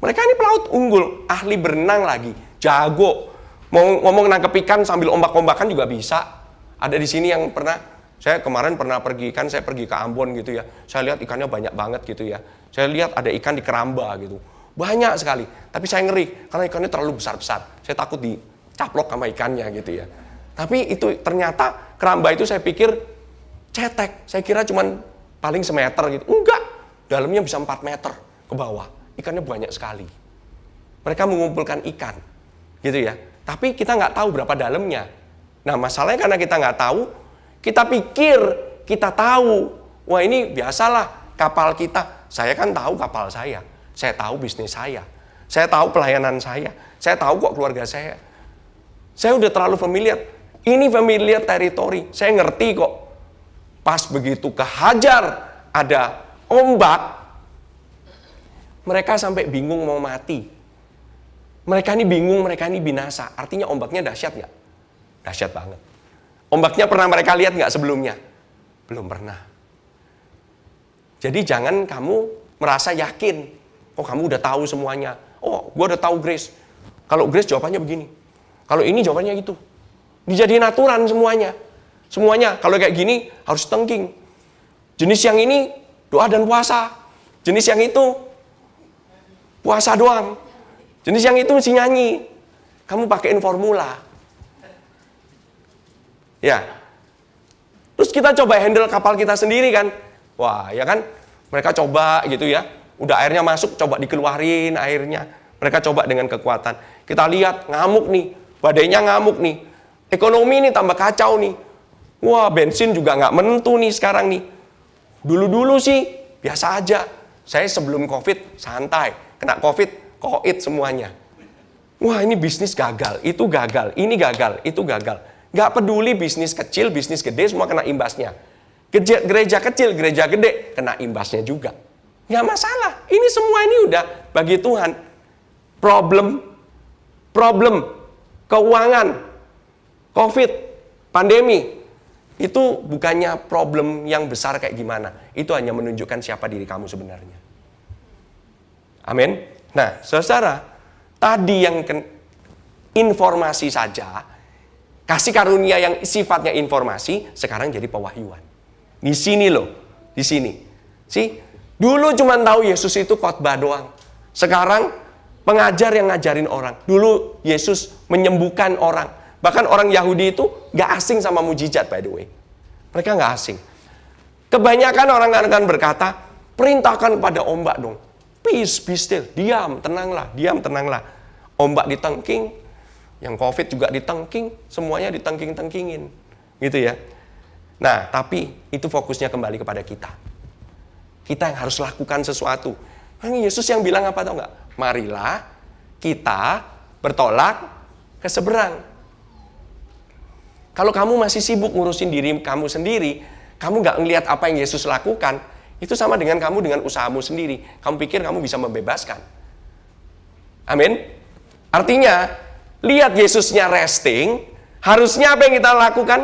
Mereka ini pelaut unggul. Ahli berenang lagi. Jago. Mau ngomong nangkep ikan sambil ombak-ombakan juga bisa. Ada di sini yang pernah, saya kemarin pernah pergi, kan saya pergi ke Ambon gitu ya. Saya lihat ikannya banyak banget gitu ya. Saya lihat ada ikan di keramba gitu. Banyak sekali. Tapi saya ngeri, karena ikannya terlalu besar-besar. Saya takut dicaplok sama ikannya gitu ya. Tapi itu ternyata keramba itu saya pikir cetek. Saya kira cuman paling semeter gitu. Enggak. dalamnya bisa 4 meter ke bawah. Ikannya banyak sekali. Mereka mengumpulkan ikan, gitu ya. Tapi kita nggak tahu berapa dalamnya. Nah, masalahnya karena kita nggak tahu, kita pikir kita tahu. Wah, ini biasalah kapal kita. Saya kan tahu kapal saya tahu bisnis saya tahu pelayanan saya tahu kok keluarga saya. Saya udah terlalu familiar. Ini familiar teritori, saya ngerti kok. Pas begitu kehajar ada ombak, mereka sampai bingung mau mati. Mereka ini bingung, mereka ini binasa. Artinya ombaknya dahsyat nggak? Dahsyat banget. Ombaknya pernah mereka lihat nggak sebelumnya? Belum pernah. Jadi jangan kamu merasa yakin, oh kamu udah tahu semuanya. Oh, gue udah tahu Grace. Kalau Grace jawabannya begini. Kalau ini jawabannya gitu. Dijadiin aturan semuanya. Semuanya, kalau kayak gini harus tengking. Jenis yang ini doa dan puasa. Jenis yang itu puasa doang. Jenis yang itu mesti nyanyi. Kamu pakein formula. Ya. Terus kita coba handle kapal kita sendiri kan. Wah, ya kan? Mereka coba gitu ya. Udah airnya masuk, coba dikeluarin airnya. Mereka coba dengan kekuatan. Kita lihat ngamuk nih. Badainya ngamuk nih. Ekonomi nih tambah kacau nih. Wah, bensin juga nggak menentu nih sekarang nih. Dulu-dulu sih biasa aja. Saya sebelum COVID santai. Kena COVID, koit semuanya. Wah, ini bisnis gagal, itu gagal, ini gagal, itu gagal. Nggak peduli bisnis kecil, bisnis gede, semua kena imbasnya. Gereja kecil, gereja gede, kena imbasnya juga. Nggak masalah, ini semua ini udah bagi Tuhan. Problem, keuangan, COVID, pandemi, itu bukannya problem yang besar kayak gimana. Itu hanya menunjukkan siapa diri kamu sebenarnya. Amin. Nah, saudara, tadi yang informasi saja, kasih karunia yang sifatnya informasi, sekarang jadi pewahyuan. Di sini loh, di sini. Dulu cuma tahu Yesus itu khotbah doang. Sekarang pengajar yang ngajarin orang. Dulu Yesus menyembuhkan orang. Bahkan orang Yahudi itu gak asing sama mujizat, by the way. Mereka gak asing. Kebanyakan orang akan berkata, perintahkan pada ombak dong. Peace, be still. Diam, tenanglah. Ombak ditengking. Yang COVID juga ditengking. Semuanya ditengking-tengkingin. Gitu ya. Nah, tapi itu fokusnya kembali kepada kita. Kita yang harus lakukan sesuatu. Yesus yang bilang apa tau gak? Marilah kita bertolak ke seberang. Kalau kamu masih sibuk ngurusin diri kamu sendiri, kamu gak ngelihat apa yang Yesus lakukan, itu sama dengan kamu dengan usahamu sendiri. Kamu pikir kamu bisa membebaskan. Amin. Artinya, lihat Yesusnya resting, harusnya apa yang kita lakukan?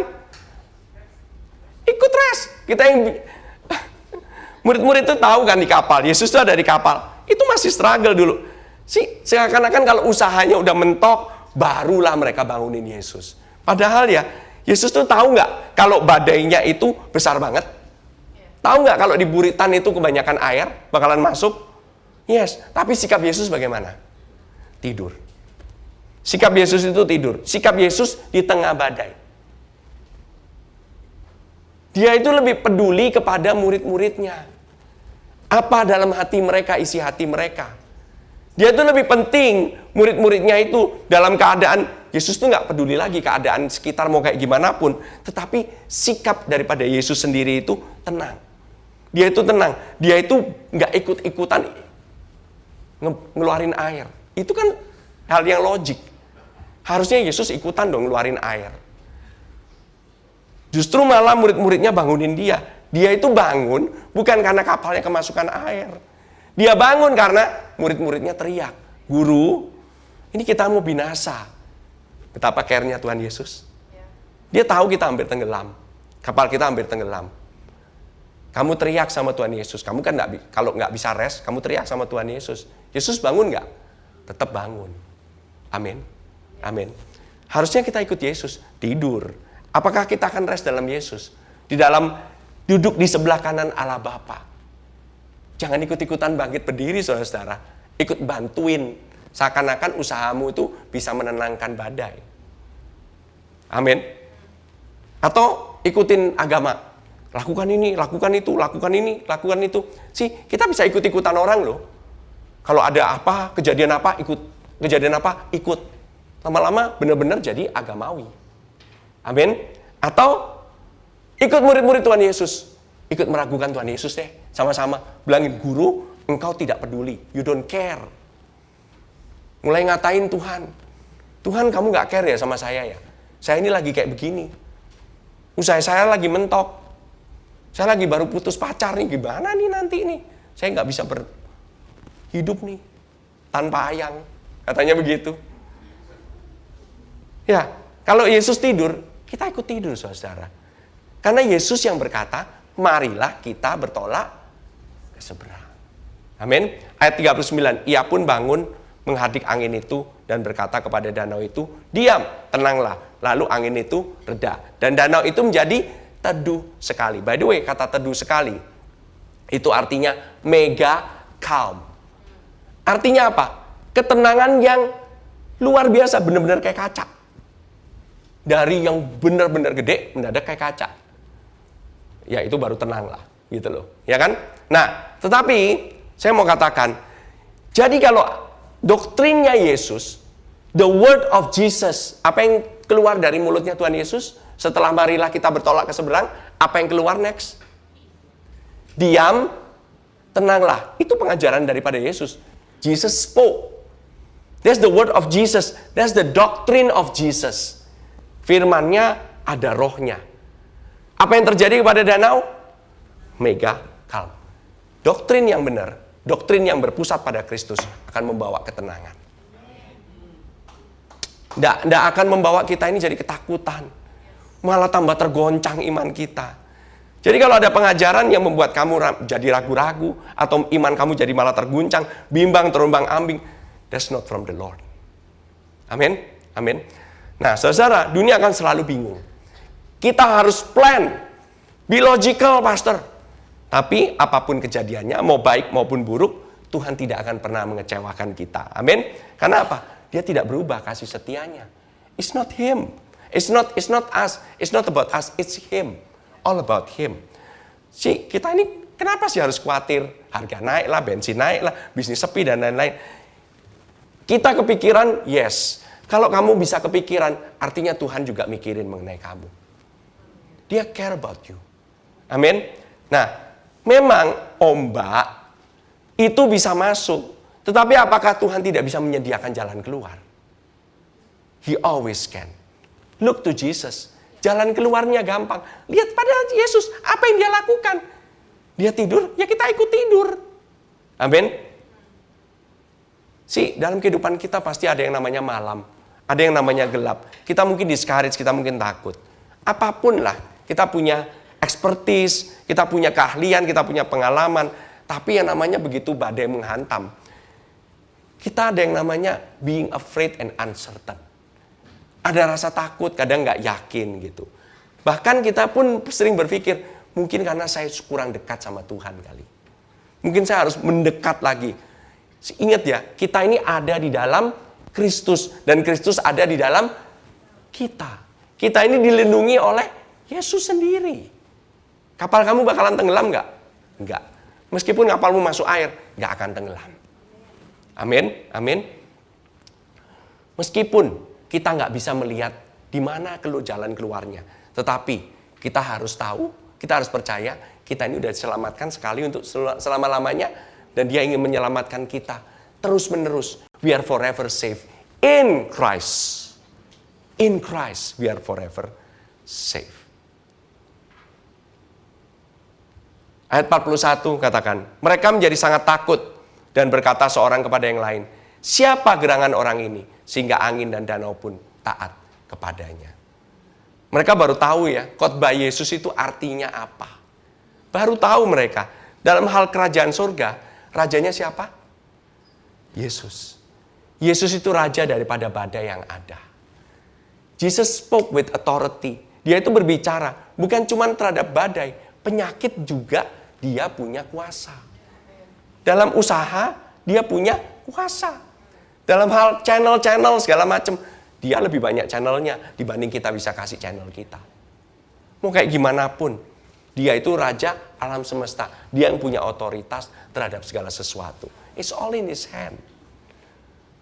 Ikut rest. Kita yang murid-murid itu tahu kan di kapal, Yesus itu ada di kapal. Itu masih struggle dulu. Seakan-akan kalau usahanya udah mentok, barulah mereka bangunin Yesus. Padahal ya, Yesus tuh tahu nggak kalau badainya itu besar banget? Tahu nggak kalau di buritan itu kebanyakan air bakalan masuk? Yes, tapi sikap Yesus bagaimana? Tidur. Sikap Yesus itu tidur. Sikap Yesus di tengah badai. Dia itu lebih peduli kepada murid-muridnya. Apa dalam hati mereka, isi hati mereka. Dia itu lebih penting murid-muridnya itu dalam keadaan, Yesus tuh nggak peduli lagi keadaan sekitar mau kayak gimana pun. Tetapi sikap daripada Yesus sendiri itu tenang. Dia itu tenang. Dia itu nggak ikut-ikutan ngeluarin air. Itu kan hal yang logik. Harusnya Yesus ikutan dong ngeluarin air. Justru malah murid-muridnya bangunin dia. Dia itu bangun bukan karena kapalnya kemasukan air. Dia bangun karena murid-muridnya teriak, "Guru, ini kita mau binasa." Betapa care-nya Tuhan Yesus. Dia tahu kita hampir tenggelam. Kapal kita hampir tenggelam. Kamu teriak sama Tuhan Yesus. Kamu kan kalau nggak bisa rest, kamu teriak sama Tuhan Yesus. Yesus bangun nggak? Tetap bangun. Amin. Amin. Harusnya kita ikut Yesus. Tidur. Apakah kita akan rest dalam Yesus? Di dalam duduk di sebelah kanan Allah Bapa. Jangan ikut-ikutan bangkit berdiri, saudara-saudara. Ikut bantuin. Seakan-akan usahamu itu bisa menenangkan badai. Amin. Atau ikutin agama. Lakukan ini, lakukan itu, lakukan ini, lakukan itu. Kita bisa ikut-ikutan orang loh. Kalau ada apa, kejadian apa, ikut. Kejadian apa, ikut. Lama-lama benar-benar jadi agamawi. Amin. Atau ikut murid-murid Tuhan Yesus. Ikut meragukan Tuhan Yesus deh. Sama-sama. Bilangin, guru, engkau tidak peduli. You don't care. Mulai ngatain Tuhan. Tuhan, kamu gak care ya sama saya ya? Saya ini lagi kayak begini. Usaha saya lagi mentok. Saya lagi baru putus pacar nih, gimana nih nanti nih? Saya nggak bisa berhidup nih, tanpa Ayang. Katanya begitu. Ya, kalau Yesus tidur, kita ikut tidur, saudara. Karena Yesus yang berkata, marilah kita bertolak ke seberang. Amin. Ayat 39, ia pun bangun menghadik angin itu dan berkata kepada danau itu, diam, tenanglah. Lalu angin itu reda. Dan danau itu menjadi teduh sekali. By the way, kata teduh sekali itu artinya mega calm. Artinya apa? Ketenangan yang luar biasa, benar-benar kayak kaca. Dari yang benar-benar gede mendadak kayak kaca. Ya itu baru tenang lah, gitu loh. Ya kan? Nah, tetapi saya mau katakan, jadi kalau doktrinnya Yesus, the word of Jesus, apa yang keluar dari mulutnya Tuhan Yesus, setelah marilah kita bertolak ke seberang, apa yang keluar next? Diam, tenanglah. Itu pengajaran daripada Yesus. Jesus spoke. That's the word of Jesus. That's the doctrine of Jesus. Firman-Nya ada rohnya. Apa yang terjadi kepada danau? Mega calm. Doktrin yang benar, doktrin yang berpusat pada Kristus akan membawa ketenangan. Tidak akan membawa kita ini jadi ketakutan. Malah tambah tergoncang iman kita. Jadi kalau ada pengajaran yang membuat kamu jadi ragu-ragu, atau iman kamu jadi malah terguncang, bimbang, terombang ambing, that's not from the Lord. Amin. Amin. Nah, saudara, dunia akan selalu bingung. Kita harus plan, be logical, pastor. Tapi apapun kejadiannya, mau baik maupun buruk, Tuhan tidak akan pernah mengecewakan kita. Amin. Karena apa? Dia tidak berubah kasih setianya. It's not Him. It's not us. It's not about us. It's Him. All about Him. Kita ini kenapa sih harus khawatir? Harga naik lah, bensin naik lah, bisnis sepi dan lain-lain. Kita kepikiran, yes. Kalau kamu bisa kepikiran, artinya Tuhan juga mikirin mengenai kamu. Dia care about you. Amin. Nah, memang ombak itu bisa masuk. Tetapi apakah Tuhan tidak bisa menyediakan jalan keluar? He always can. Look to Jesus. Jalan keluarnya gampang. Lihat pada Yesus. Apa yang dia lakukan? Dia tidur, ya kita ikut tidur. Amin. Dalam kehidupan kita pasti ada yang namanya malam. Ada yang namanya gelap. Kita mungkin discourage, kita mungkin takut. Apapun lah. Kita punya expertise, kita punya keahlian, kita punya pengalaman. Tapi yang namanya begitu badai menghantam. Kita ada yang namanya being afraid and uncertain. Ada rasa takut, kadang nggak yakin gitu. Bahkan kita pun sering berpikir, mungkin karena saya kurang dekat sama Tuhan kali. Mungkin saya harus mendekat lagi. Ingat ya, kita ini ada di dalam Kristus. Dan Kristus ada di dalam kita. Kita ini dilindungi oleh Yesus sendiri. Kapal kamu bakalan tenggelam nggak? Nggak. Meskipun kapalmu masuk air, nggak akan tenggelam. Amin, amin. Meskipun kita nggak bisa melihat di mana jalan keluarnya. Tetapi kita harus tahu, kita harus percaya, kita ini udah diselamatkan sekali untuk selama-lamanya. Dan Dia ingin menyelamatkan kita terus-menerus. We are forever safe in Christ. In Christ we are forever safe. Ayat 41 katakan, mereka menjadi sangat takut dan berkata seorang kepada yang lain, siapa gerangan orang ini? Sehingga angin dan danau pun taat kepadanya. Mereka baru tahu ya, khotbah Yesus itu artinya apa. Baru tahu mereka. Dalam hal kerajaan surga, rajanya siapa? Yesus. Yesus itu raja daripada badai yang ada. Jesus spoke with authority. Dia itu berbicara, bukan cuma terhadap badai, penyakit juga dia punya kuasa. Dalam usaha, dia punya kuasa. Dalam hal channel-channel segala macam, dia lebih banyak channelnya dibanding kita bisa kasih channel kita. Mau kayak gimana pun, Dia itu raja alam semesta. Dia yang punya otoritas terhadap segala sesuatu. It's all in His hand.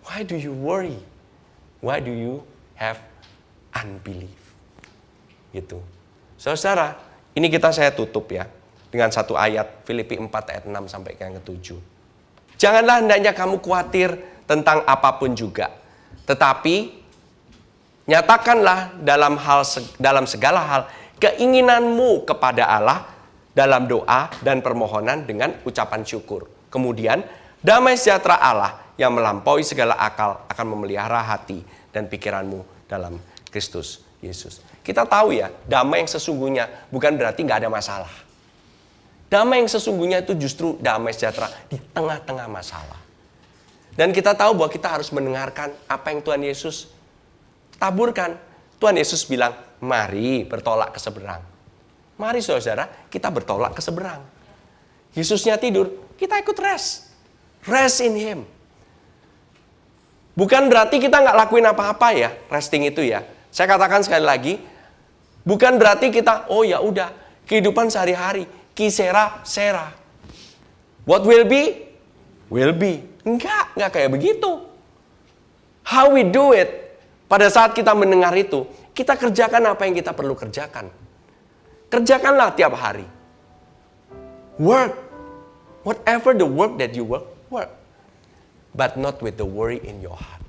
Why do you worry? Why do you have unbelief? Gitu. Saudara, ini saya tutup ya dengan satu ayat Filipi 4 ayat 6 sampai ke yang ke-7. Janganlah hendaknya kamu khawatir tentang apapun juga, tetapi nyatakanlah dalam segala hal keinginanmu kepada Allah dalam doa dan permohonan dengan ucapan syukur. Kemudian damai sejahtera Allah yang melampaui segala akal akan memelihara hati dan pikiranmu dalam Kristus Yesus. Kita tahu ya, damai yang sesungguhnya bukan berarti nggak ada masalah. Damai yang sesungguhnya itu justru damai sejahtera di tengah-tengah masalah. Dan kita tahu bahwa kita harus mendengarkan apa yang Tuhan Yesus taburkan. Tuhan Yesus bilang, mari bertolak ke seberang. Mari saudara, kita bertolak ke seberang. Yesusnya tidur, kita ikut rest. Rest in Him. Bukan berarti kita nggak lakuin apa-apa ya, resting itu ya. Saya katakan sekali lagi, bukan berarti kita, oh ya udah, kehidupan sehari-hari, kisera, sera. What will be? Will be. Enggak kayak begitu. How we do it? Pada saat kita mendengar itu, kita kerjakan apa yang kita perlu kerjakan. Kerjakanlah tiap hari. Work. Whatever the work that you work. But not with the worry in your heart.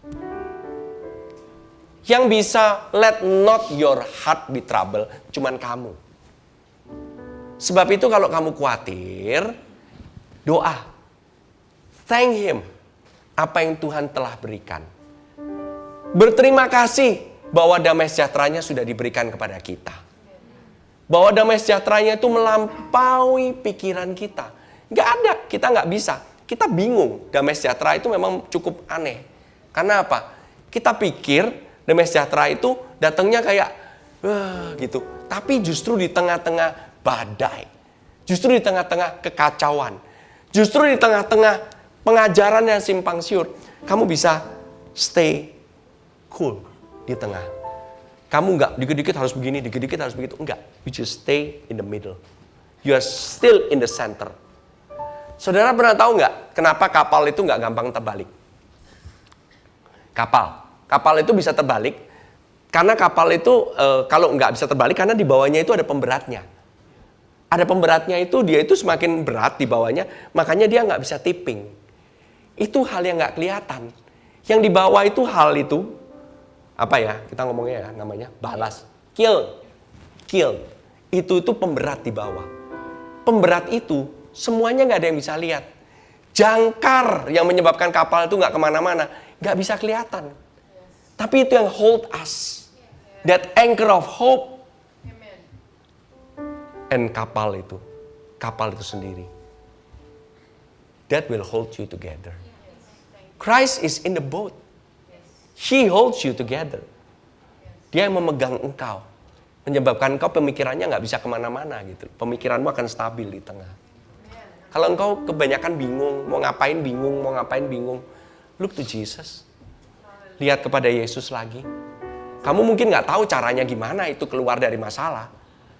Yang bisa let not your heart be trouble, cuman kamu. Sebab itu kalau kamu khawatir, doa. Thank Him. Apa yang Tuhan telah berikan. Berterima kasih bahwa damai sejahteranya sudah diberikan kepada kita. Bahwa damai sejahteranya itu melampaui pikiran kita. Nggak ada, kita nggak bisa. Kita bingung, damai sejahtera itu memang cukup aneh. Karena apa? Kita pikir damai sejahtera itu datangnya kayak gitu. Tapi justru di tengah-tengah badai. Justru di tengah-tengah kekacauan. Justru di tengah-tengah pengajaran yang simpang siur. Kamu bisa stay cool di tengah. Kamu nggak dikit-dikit harus begini, dikit-dikit harus begitu. Enggak, you just stay in the middle. You are still in the center. Saudara pernah tahu nggak kenapa kapal itu nggak gampang terbalik? Kapal itu bisa terbalik karena kapal itu kalau nggak bisa terbalik karena di bawahnya itu ada pemberatnya. Ada pemberatnya itu dia itu semakin berat di bawahnya, makanya dia nggak bisa tipping. Itu hal yang nggak kelihatan. Yang di bawah itu hal itu apa ya? Kita ngomongnya ya namanya balas, kill. Itu pemberat di bawah. Pemberat itu semuanya nggak ada yang bisa lihat. Jangkar yang menyebabkan kapal itu nggak kemana-mana, nggak bisa kelihatan. Tapi itu yang hold us, that anchor of hope. And kapal itu sendiri, that will hold you together. Christ is in the boat. He holds you together. Dia yang memegang engkau, menyebabkan engkau pemikirannya nggak bisa kemana-mana gitu. Pemikiranmu akan stabil di tengah. Kalau engkau kebanyakan bingung, mau ngapain bingung, look to Jesus. Lihat kepada Yesus lagi. Kamu mungkin nggak tahu caranya gimana itu keluar dari masalah.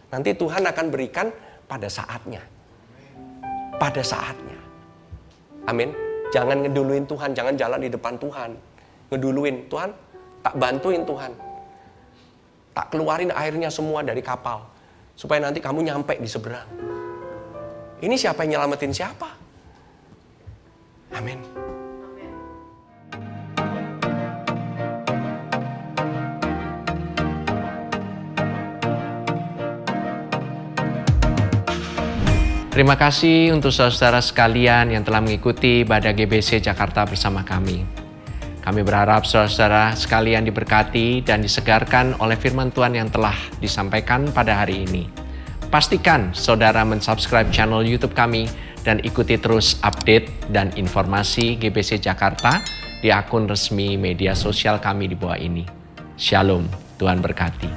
Nanti Tuhan akan berikan pada saatnya. Pada saatnya. Amin. Jangan ngeduluin Tuhan, jangan jalan di depan Tuhan. Ngeduluin, Tuhan, tak bantuin Tuhan. Tak keluarin airnya semua dari kapal. Supaya nanti kamu nyampe di seberang. Ini siapa yang nyelamatin siapa? Amin. Terima kasih untuk saudara sekalian yang telah mengikuti ibadah GBC Jakarta bersama kami. Kami berharap saudara sekalian diberkati dan disegarkan oleh firman Tuhan yang telah disampaikan pada hari ini. Pastikan saudara mensubscribe channel YouTube kami dan ikuti terus update dan informasi GBC Jakarta di akun resmi media sosial kami di bawah ini. Shalom, Tuhan berkati.